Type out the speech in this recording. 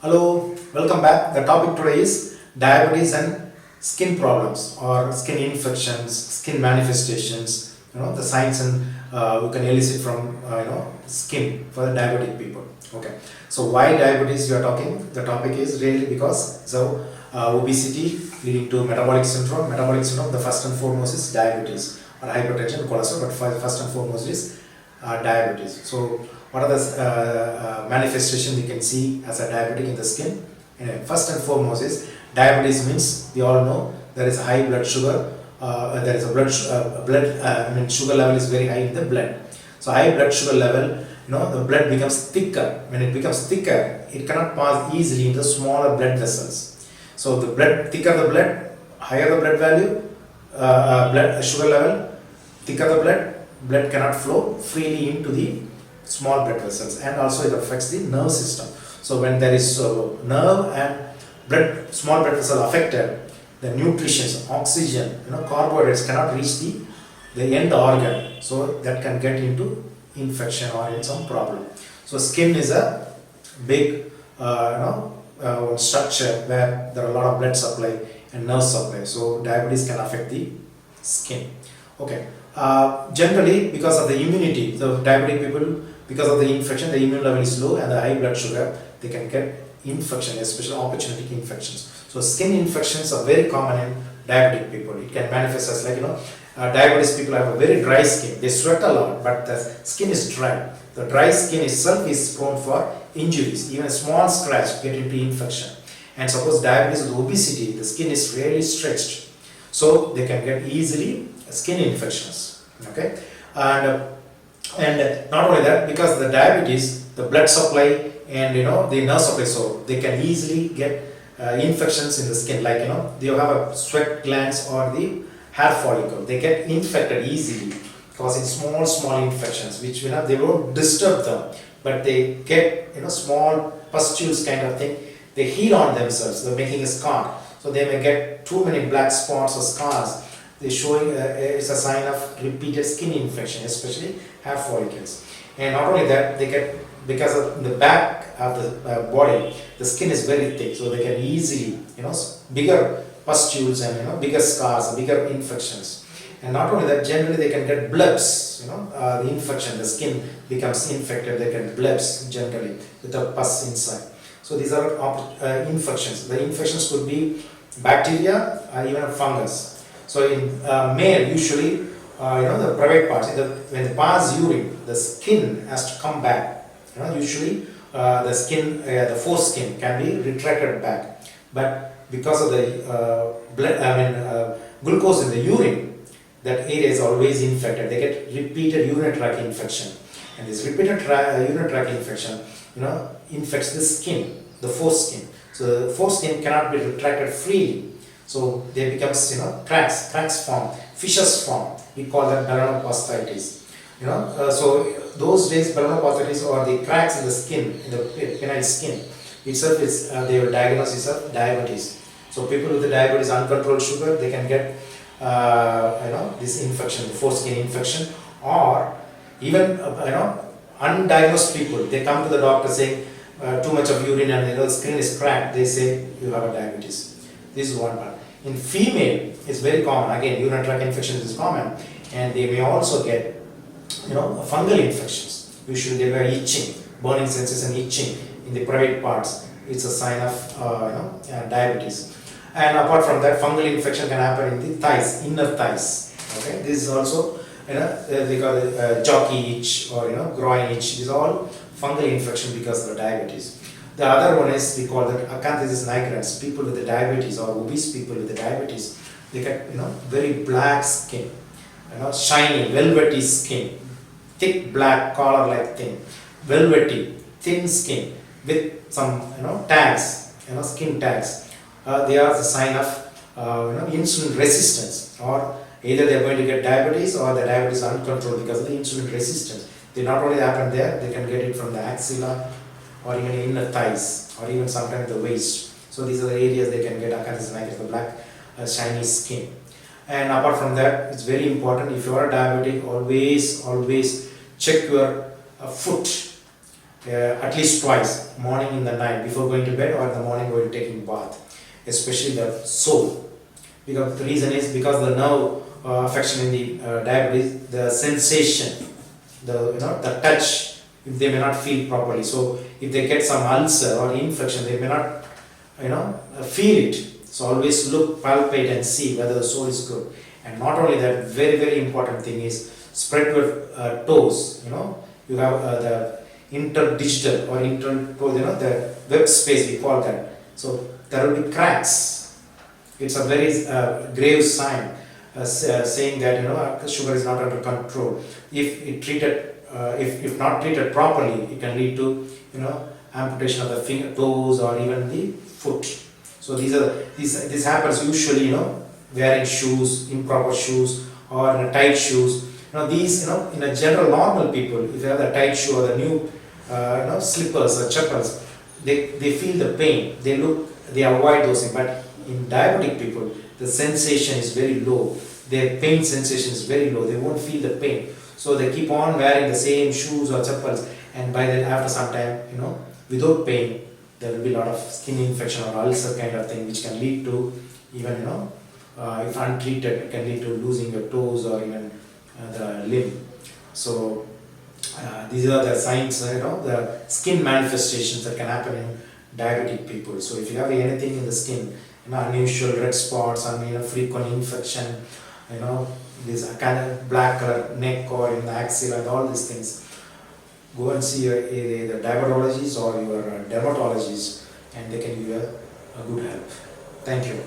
Hello, welcome back. The topic today is diabetes and skin problems or skin infections, skin manifestations. The signs and you can elicit from skin for the diabetic people. Okay, so why diabetes you are talking? The topic is really because obesity leading to metabolic syndrome. Metabolic syndrome, the first and foremost is diabetes or hypertension, cholesterol, but first and foremost is diabetes. So what are the manifestations you can see as a diabetic in the skin? First and foremost is diabetes means we all know there is a high blood sugar. There is a sugar level is very high in the blood. So high blood sugar level, the blood becomes thicker. When it becomes thicker, it cannot pass easily into smaller blood vessels. So the blood, thicker the blood, higher the blood value, blood sugar level, thicker the blood cannot flow freely into the small blood vessels, and also it affects the nerve system. So when there is nerve and small blood vessel affected, the nutrition, oxygen, carbohydrates cannot reach the end organ, so that can get into infection or in some problem. So skin is a big structure where there are a lot of blood supply and nerve supply. So diabetes can affect the skin. Okay. Generally, because of the immunity, the diabetic people, because of the infection, the immune level is low and the high blood sugar, they can get infection, especially opportunistic infections. So skin infections are very common in diabetic people. It can manifest as diabetes people have a very dry skin. They sweat a lot, but the skin is dry. The dry skin itself is prone for injuries. Even a small scratch get into infection. And suppose diabetes with obesity, the skin is really stretched, so they can get easily skin infections. Okay, and not only that, because the diabetes, the blood supply and the nerve supply, so they can easily get infections in the skin, like they have a sweat glands or the hair follicle, they get infected easily, causing small infections which they won't disturb them, but they get small pustules kind of thing, they heal on themselves, they're making a scar, so they may get too many black spots or scars. They're showing it's a sign of repeated skin infection, especially hair follicles. And not only that, they get, because of the back of the body, the skin is very thick, so they can easily, bigger pustules and bigger scars, bigger infections. And not only that, generally they can get blebs, the infection, the skin becomes infected, they get blebs generally with a pus inside. So these are infections. The infections could be bacteria, even fungus. So in male, usually, the private parts, when they pass urine, the skin has to come back. Usually the skin, the foreskin can be retracted back. But because of the glucose in the urine, that area is always infected. They get repeated urinary tract infection. And this repeated urinary tract infection, infects the skin, the foreskin. So the foreskin cannot be retracted freely. So they becomes cracks form, fissures form. We call that melanopastitis. So those days melanopastitis or the cracks in the skin, in the penile skin itself is they will diagnose it as diabetes. So people with the diabetes, uncontrolled sugar, they can get this infection, the foreskin infection, or even undiagnosed people. They come to the doctor saying too much of urine and the skin is cracked. They say you have a diabetes. This is one part. In female, it's very common. Again, urinary tract infections is common, and they may also get, fungal infections. Usually, they were itching, burning sensation, itching in the private parts. It's a sign of, diabetes. And apart from that, fungal infection can happen in the thighs, inner thighs. Okay, this is also, they call it jockey itch or groin itch. These are all fungal infection because of the diabetes. The other one is, we call that acanthosis nigrans. People with the diabetes or obese people with the diabetes, they get very black skin, shiny, velvety skin, thick black collar-like thing, velvety, thin skin with some tags, skin tags. They are the sign of insulin resistance, or either they are going to get diabetes or the diabetes is uncontrolled because of the insulin resistance. They not only happen there, they can get it from the axilla or even inner thighs, or even sometimes the waist. So these are the areas they can get acanthosis nigrans, the black shiny skin. And apart from that, it's very important, if you are a diabetic, always check your foot. at least twice, morning in the night before going to bed or in the morning while taking bath, especially the sole. Because the reason is because the nerve affection in the diabetes, the sensation, the touch, if they may not feel properly. So if they get some ulcer or infection, they may not feel it. So always look, palpate and see whether the sole is good. And not only that, very important thing is spread your toes. You have the interdigital or intertoes, the web space we call that. So there will be cracks. It's a very grave sign saying that sugar is not under control. If it treated, if not treated properly, it can lead to amputation of the finger, toes, or even the foot. So this happens usually wearing shoes, improper shoes, or tight shoes. These in a general normal people, if they have the tight shoe or the new slippers or chappals, they feel the pain. They avoid those things. But in diabetic people, the sensation is very low. Their pain sensation is very low. They won't feel the pain. So they keep on wearing the same shoes or chappals, and by then after some time, without pain, there will be a lot of skin infection or ulcer kind of thing, which can lead to even if untreated, it can lead to losing your toes or even the limb. So these are the signs, the skin manifestations that can happen in diabetic people. So if you have anything in the skin, unusual red spots, frequent infection, this kind of black color neck or in the axilla and all these things, go and see either the diabetologist or your dermatologist, and they can give you a good help. Thank you.